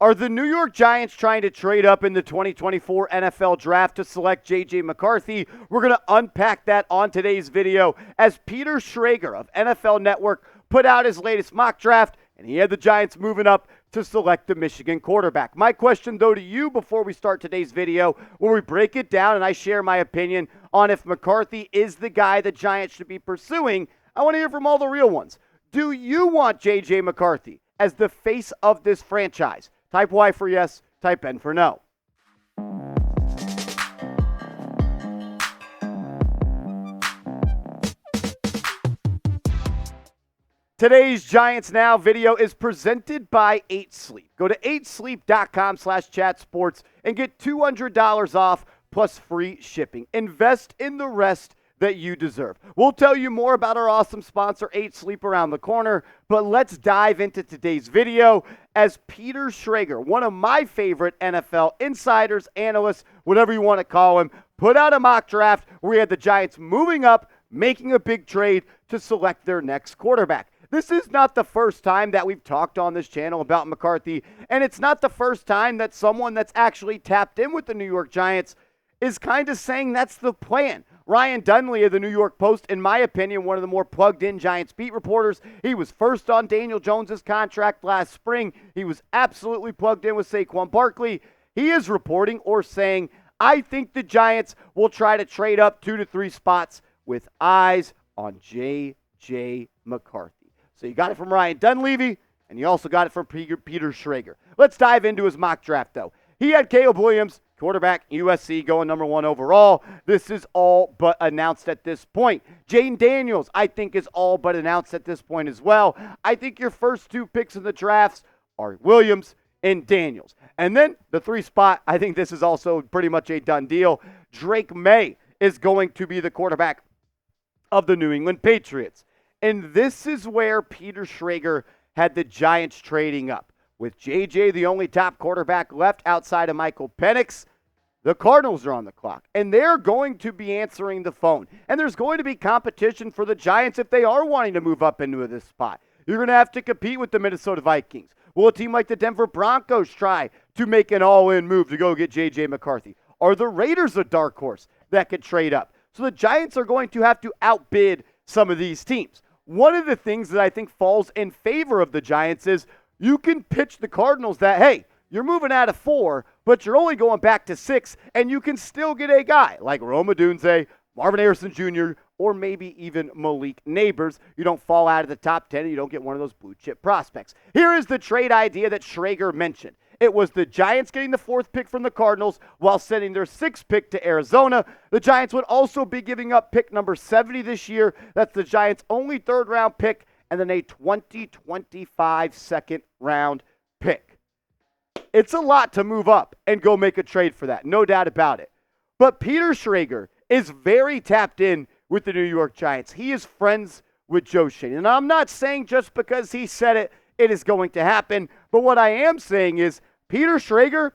Are the New York Giants trying to trade up in the 2024 NFL Draft to select J.J. McCarthy? We're going to unpack that on today's video as Peter Schrager of NFL Network put out his latest mock draft, and he had the Giants moving up to select the Michigan quarterback. My question, though, to you before we start today's video, where we break it down and I share my opinion on if McCarthy is the guy the Giants should be pursuing, I want to hear from all the real ones. Do you want J.J. McCarthy as the face of this franchise? Type Y for yes, type N for no. Today's Giants Now video is presented by 8 Sleep. Go to 8sleep.com/chatsports and get $200 off plus free shipping. Invest in the rest that you deserve. We'll tell you more about our awesome sponsor, 8 Sleep, around the corner, but let's dive into today's video as Peter Schrager, one of my favorite NFL insiders, analysts, whatever you want to call him, put out a mock draft where he had the Giants moving up, making a big trade to select their next quarterback. This is not the first time that we've talked on this channel about McCarthy, and it's not the first time that someone that's actually tapped in with the New York Giants is kind of saying that's the plan. Ryan Dunley of the New York Post, in my opinion, one of the more plugged-in Giants beat reporters. He was first on Daniel Jones' contract last spring. He was absolutely plugged in with Saquon Barkley. He is reporting or saying, I think the Giants will try to trade up 2 to 3 spots with eyes on J.J. McCarthy. So you got it from Ryan Dunleavy, and you also got it from Peter Schrager. Let's dive into his mock draft, though. He had Caleb Williams, quarterback, USC, going number 1 overall. This is all but announced at this point. Jayden Daniels, I think, is all but announced at this point as well. I think your first 2 picks in the drafts are Williams and Daniels. And then the 3 spot, I think this is also pretty much a done deal. Drake May is going to be the quarterback of the New England Patriots. And this is where Peter Schrager had the Giants trading up. With J.J. the only top quarterback left outside of Michael Penix, the Cardinals are on the clock. And they're going to be answering the phone. And there's going to be competition for the Giants if they are wanting to move up into this spot. You're going to have to compete with the Minnesota Vikings. Will a team like the Denver Broncos try to make an all-in move to go get J.J. McCarthy? Are the Raiders a dark horse that could trade up? So the Giants are going to have to outbid some of these teams. One of the things that I think falls in favor of the Giants is you can pitch the Cardinals that, hey, you're moving out of 4, but you're only going back to 6, and you can still get a guy like Rome Odunze, Marvin Harrison Jr., or maybe even Malik Neighbors. You don't fall out of the top 10, and you don't get one of those blue-chip prospects. Here is the trade idea that Schrager mentioned. It was the Giants getting the 4th pick from the Cardinals while sending their 6th pick to Arizona. The Giants would also be giving up pick number 70 this year. That's the Giants' only 3rd-round pick, and then a 2025 second-round pick. It's a lot to move up and go make a trade for that, no doubt about it. But Peter Schrager is very tapped in with the New York Giants. He is friends with Joe Schoen. And I'm not saying just because he said it, it is going to happen. But what I am saying is Peter Schrager,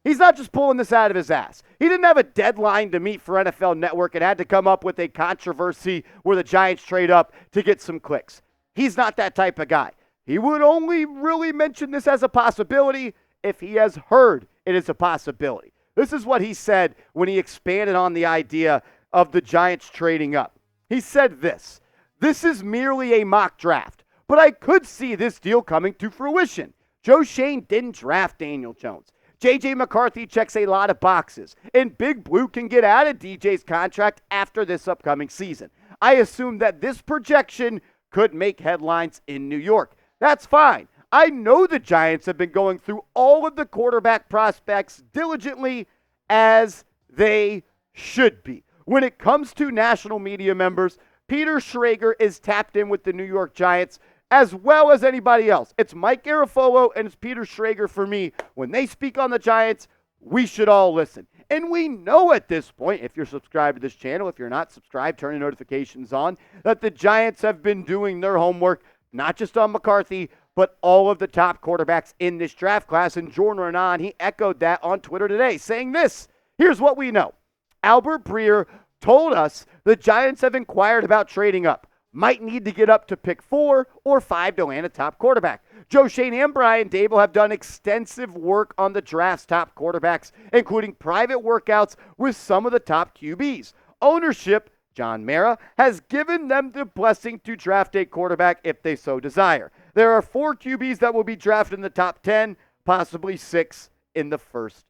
he's not just pulling this out of his ass. He didn't have a deadline to meet for NFL Network and had to come up with a controversy where the Giants trade up to get some clicks. He's not that type of guy. He would only really mention this as a possibility if he has heard it is a possibility. This is what he said when he expanded on the idea of the Giants trading up. He said this is merely a mock draft, but I could see this deal coming to fruition. Joe Schoen didn't draft Daniel Jones. J.J. McCarthy checks a lot of boxes, and Big Blue can get out of DJ's contract after this upcoming season. I assume that this projection could make headlines in New York. That's fine. I know the Giants have been going through all of the quarterback prospects diligently, as they should be. When it comes to national media members, Peter Schrager is tapped in with the New York Giants as well as anybody else. It's Mike Garafolo and it's Peter Schrager for me. When they speak on the Giants, we should all listen. And we know at this point, if you're subscribed to this channel, if you're not subscribed, turn your notifications on, that the Giants have been doing their homework, not just on McCarthy, but all of the top quarterbacks in this draft class. And Jordan Renan, he echoed that on Twitter today, saying this. Here's what we know. Albert Breer told us the Giants have inquired about trading up. might need to get up to pick 4 or 5 to land a top quarterback. Joe Schoen and Brian Dable have done extensive work on the draft's top quarterbacks, including private workouts with some of the top QBs. Ownership, John Mara, has given them the blessing to draft a quarterback if they so desire. There are 4 QBs that will be drafted in the top 10, possibly 6 in the first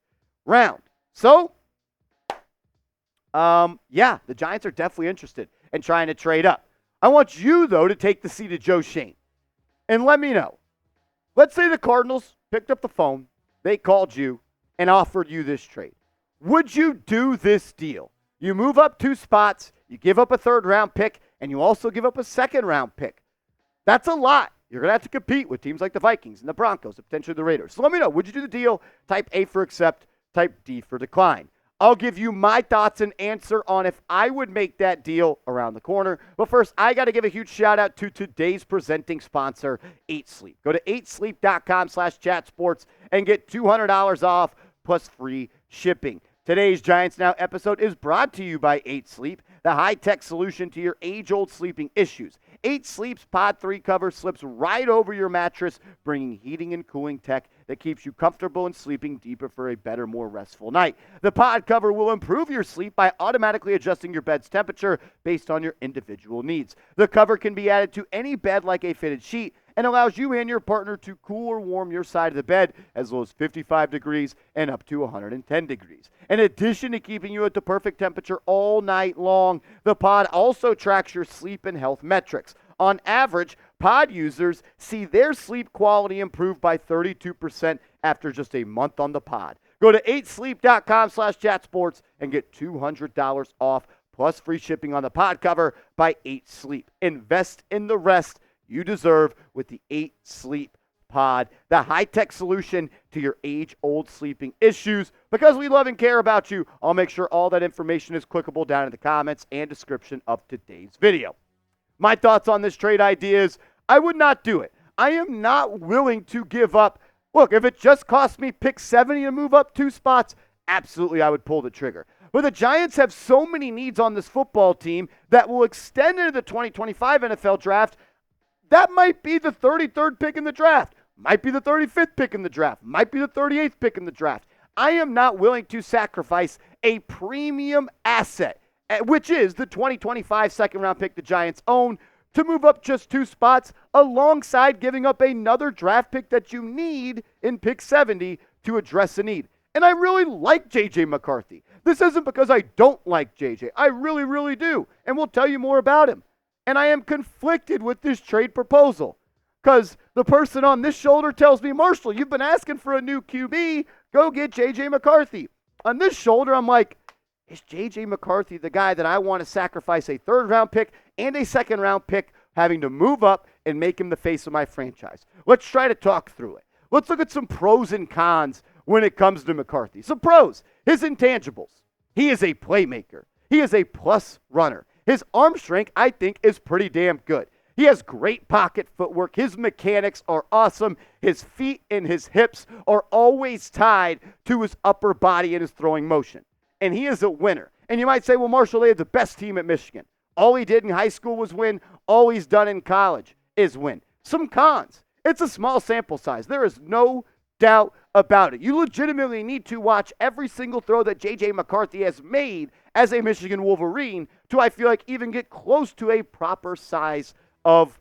round. So, yeah, the Giants are definitely interested in trying to trade up. I want you, though, to take the seat of Joe Schoen and let me know. Let's say the Cardinals picked up the phone, they called you, and offered you this trade. Would you do this deal? You move up 2 spots, you give up a 3rd-round pick, and you also give up a 2nd-round pick. That's a lot. You're going to have to compete with teams like the Vikings and the Broncos and potentially the Raiders. So let me know. Would you do the deal? Type A for accept, type D for decline. I'll give you my thoughts and answer on if I would make that deal around the corner. But first, I got to give a huge shout out to today's presenting sponsor, 8 Sleep. Go to 8sleep.com/chatsports and get $200 off plus free shipping. Today's Giants Now episode is brought to you by 8 Sleep, the high-tech solution to your age-old sleeping issues. 8 Sleep's Pod 3 cover slips right over your mattress, bringing heating and cooling tech that keeps you comfortable and sleeping deeper for a better, more restful night. The pod cover will improve your sleep by automatically adjusting your bed's temperature based on your individual needs. The cover can be added to any bed like a fitted sheet and allows you and your partner to cool or warm your side of the bed as low as 55 degrees and up to 110 degrees. In addition to keeping you at the perfect temperature all night long, the pod also tracks your sleep and health metrics. On average, pod users see their sleep quality improve by 32% after just a month on the pod. Go to 8sleep.com/chatsports and get $200 off plus free shipping on the pod cover by 8 Sleep. Invest in the rest you deserve with the 8 Sleep pod, the high-tech solution to your age-old sleeping issues. Because we love and care about you, I'll make sure all that information is clickable down in the comments and description of today's video. My thoughts on this trade idea is I would not do it. I am not willing to give up. Look, if it just cost me pick 70 to move up 2 spots, absolutely I would pull the trigger. But the Giants have so many needs on this football team that will extend into the 2025 NFL draft. That might be the 33rd pick in the draft, might be the 35th pick in the draft, might be the 38th pick in the draft. I am not willing to sacrifice a premium asset, which is the 2025 second-round pick the Giants own, to move up just 2 spots alongside giving up another draft pick that you need in pick 70 to address a need. And I really like J.J. McCarthy. This isn't because I don't like J.J. I really, really do, and we'll tell you more about him. And I am conflicted with this trade proposal because the person on this shoulder tells me, Marshall, you've been asking for a new QB. Go get J.J. McCarthy. On this shoulder, I'm like, is J.J. McCarthy the guy that I want to sacrifice a 3rd-round pick and a 2nd-round pick, having to move up and make him the face of my franchise? Let's try to talk through it. Let's look at some pros and cons when it comes to McCarthy. Some pros, his intangibles. He is a playmaker. He is a plus runner. His arm strength, I think, is pretty damn good. He has great pocket footwork. His mechanics are awesome. His feet and his hips are always tied to his upper body and his throwing motion. And he is a winner. And you might say, well, Marshall, they have the best team at Michigan. All he did in high school was win. All he's done in college is win. Some cons. It's a small sample size. There is no doubt about it. You legitimately need to watch every single throw that J.J. McCarthy has made as a Michigan Wolverine to, I feel like, even get close to a proper size of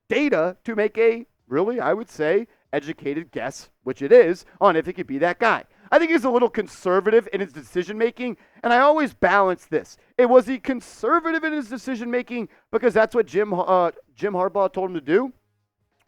data to make a, really, I would say, educated guess, which it is, on if he could be that guy. I think he's a little conservative in his decision-making, and I always balance this. Was he conservative in his decision-making because that's what Jim Harbaugh told him to do?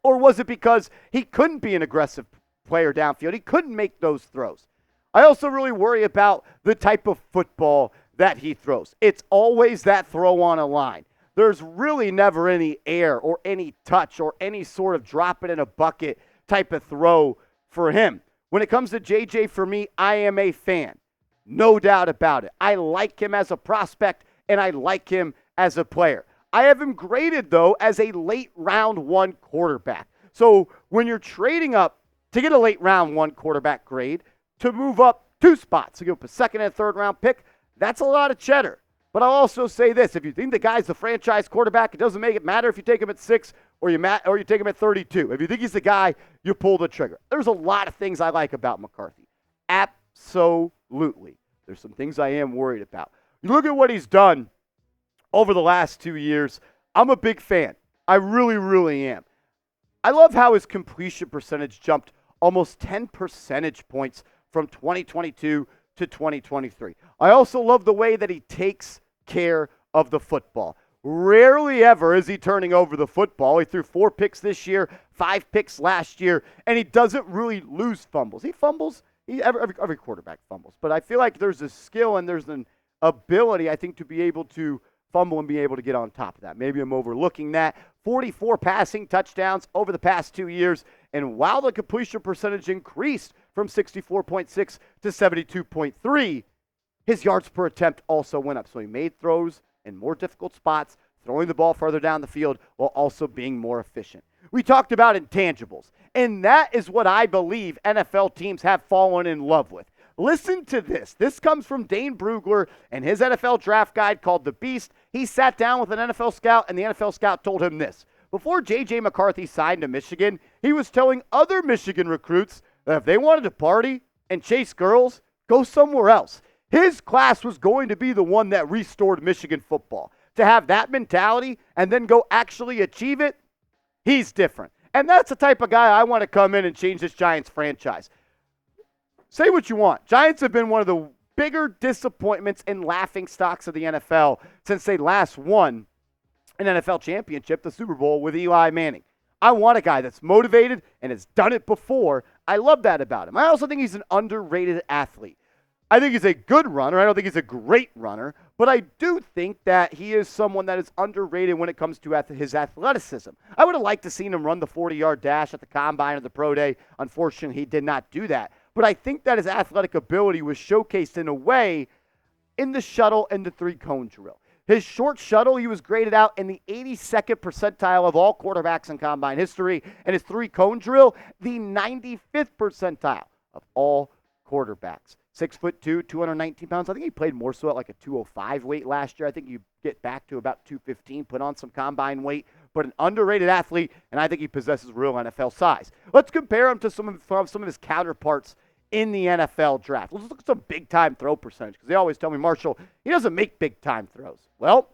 Or was it because he couldn't be an aggressive player downfield? He couldn't make those throws. I also really worry about the type of football that he throws. It's always that throw on a line. There's really never any air or any touch or any sort of drop it in a bucket type of throw for him. When it comes to JJ, for me, I am a fan. No doubt about it. I like him as a prospect, and I like him as a player. I have him graded, though, as a late round 1 quarterback. So when you're trading up to get a late round 1 quarterback grade, to move up 2 spots, to give up a 2nd and 3rd round pick, that's a lot of cheddar. But I'll also say this. If you think the guy's the franchise quarterback, it doesn't make it matter if you take him at 6 or you take him at 32. If you think he's the guy, you pull the trigger. There's a lot of things I like about McCarthy. Absolutely. There's some things I am worried about. You look at what he's done over the last 2 years. I'm a big fan. I really, really am. I love how his completion percentage jumped almost 10 percentage points from 2022 to 2023. I also love the way that he takes care of the football. Rarely ever is he turning over the football. He threw 4 picks this year, 5 picks last year, and he doesn't really lose fumbles. He fumbles. Every quarterback fumbles. But I feel like there's a skill and there's an ability, I think, to be able to fumble and be able to get on top of that. Maybe I'm overlooking that. 44 passing touchdowns over the past 2 years. And while the completion percentage increased from 64.6 to 72.3, his yards per attempt also went up. So he made throws in more difficult spots, throwing the ball further down the field while also being more efficient. We talked about intangibles, and that is what I believe NFL teams have fallen in love with. Listen to this. This comes from Dane Brugler and his NFL draft guide called The Beast. He sat down with an NFL scout, and the NFL scout told him this. Before J.J. McCarthy signed to Michigan, he was telling other Michigan recruits that if they wanted to party and chase girls, go somewhere else. His class was going to be the one that restored Michigan football. To have that mentality and then go actually achieve it, he's different. And that's the type of guy I want to come in and change this Giants franchise. Say what you want. Giants have been one of the bigger disappointments and laughing stocks of the NFL since they last won an NFL championship, the Super Bowl, with Eli Manning. I want a guy that's motivated and has done it before. I love that about him. I also think he's an underrated athlete. I think he's a good runner. I don't think he's a great runner, but I do think that he is someone that is underrated when it comes to his athleticism. I would have liked to seen him run the 40-yard dash at the Combine or the Pro Day. Unfortunately, he did not do that. But I think that his athletic ability was showcased in a way in the shuttle and the 3-cone drill. His short shuttle, he was graded out in the 82nd percentile of all quarterbacks in Combine history, and his 3-cone drill, the 95th percentile of all quarterbacks. 6'2", 219 pounds. I think he played more so at like a 205 weight last year. I think you get back to about 215, put on some Combine weight, but an underrated athlete, and I think he possesses real NFL size. Let's compare him to some of his counterparts in the NFL draft. Let's look at some big-time throw percentage, because they always tell me, Marshall, he doesn't make big-time throws. Well,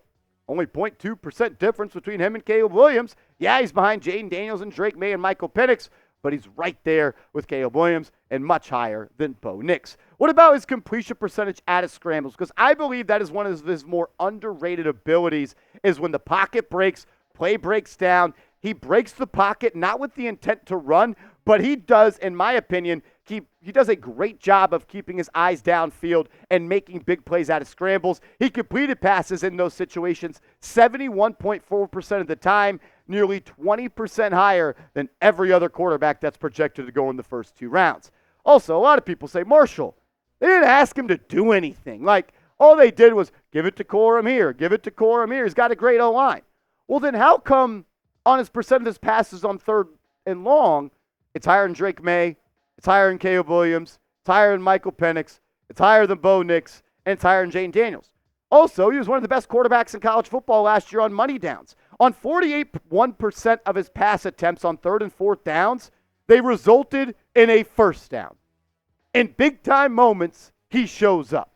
only 0.2% difference between him and Caleb Williams. Yeah, he's behind Jaden Daniels and Drake May and Michael Penix, but he's right there with Caleb Williams and much higher than Bo Nix. What about his completion percentage out of scrambles? Because I believe that is one of his more underrated abilities, is when the pocket breaks, play breaks down, he breaks the pocket, not with the intent to run, but he does, in my opinion, he does a great job of keeping his eyes downfield and making big plays out of scrambles. He completed passes in those situations 71.4% of the time, nearly 20% higher than every other quarterback that's projected to go in the first 2 rounds. Also, a lot of people say, Marshall, they didn't ask him to do anything. Like, all they did was give it to Corum here, give it to Corum here. He's got a great O-line. Well, then how come on his percent of his passes on 3rd and long, it's higher than Drake May, it's higher than Caleb Williams, it's higher than Michael Penix, it's higher than Bo Nix, and it's higher than Jaden Daniels. Also, he was one of the best quarterbacks in college football last year on money downs. On 48.1% of his pass attempts on 3rd and 4th downs, they resulted in a first down. In big-time moments, he shows up.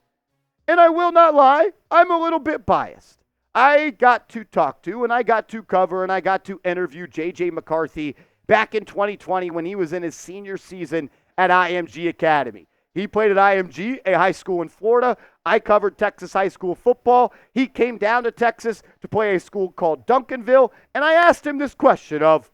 And I will not lie, I'm a little bit biased. I got to talk to, and I got to cover, and I got to interview J.J. McCarthy back in 2020 when he was in his senior season at IMG Academy. He played at IMG, a high school in Florida. I covered Texas high school football. He came down to Texas to play a school called Duncanville, and I asked him this question of,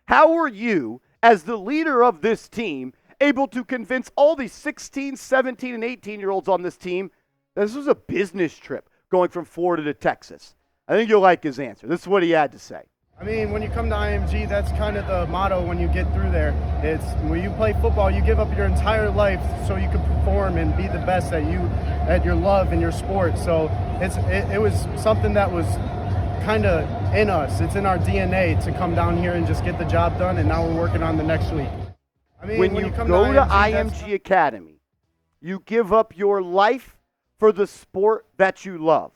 how were you, as the leader of this team, able to convince all these 16, 17, and 18-year-olds on this team that this was a business trip going from Florida to Texas? I think you'll like his answer. This is what he had to say. I mean, when you come to IMG, that's kind of the motto when you get through there. It's when you play football, you give up your entire life so you can perform and be the best at your love and your sport. So it was something that was kind of in us. It's in our DNA to come down here and just get the job done, and now we're working on the next week. I mean, when you go to IMG Academy, you give up your life for the sport that you love.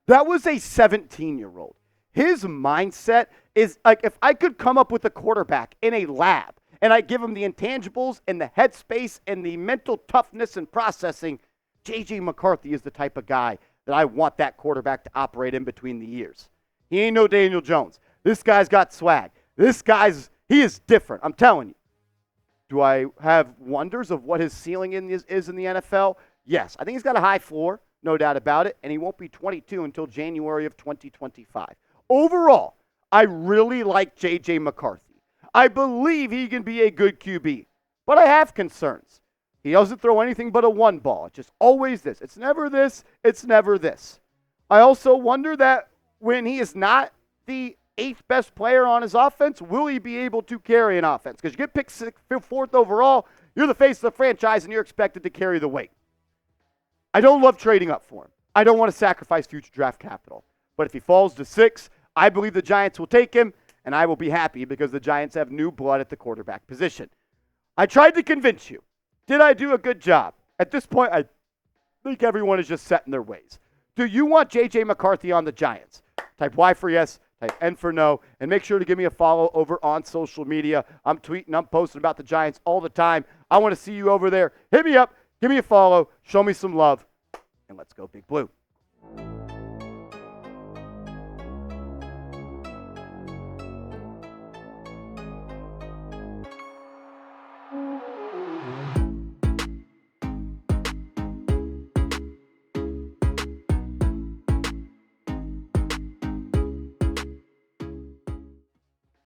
That was a 17-year-old. His mindset is like, if I could come up with a quarterback in a lab and I give him the intangibles and the headspace and the mental toughness and processing, J.J. McCarthy is the type of guy that I want that quarterback to operate in between the years. He ain't no Daniel Jones. This guy's got swag. He is different. I'm telling you. Do I have wonders of what his ceiling is in the NFL? Yes. I think he's got a high floor, no doubt about it, and he won't be 22 until January of 2025. Overall, I really like J.J. McCarthy. I believe he can be a good QB, but I have concerns. He doesn't throw anything but a one ball. It's just always this. It's never this. It's never this. I also wonder that when he is not the 8th best player on his offense, will he be able to carry an offense? Because you get picked 4th overall, you're the face of the franchise, and you're expected to carry the weight. I don't love trading up for him. I don't want to sacrifice future draft capital. But if he falls to 6, I believe the Giants will take him, and I will be happy because the Giants have new blood at the quarterback position. I tried to convince you. Did I do a good job? At this point, I think everyone is just set in their ways. Do you want J.J. McCarthy on the Giants? Type Y for yes, type N for no, and make sure to give me a follow over on social media. I'm tweeting, I'm posting about the Giants all the time. I want to see you over there. Hit me up, give me a follow, show me some love, and let's go Big Blue.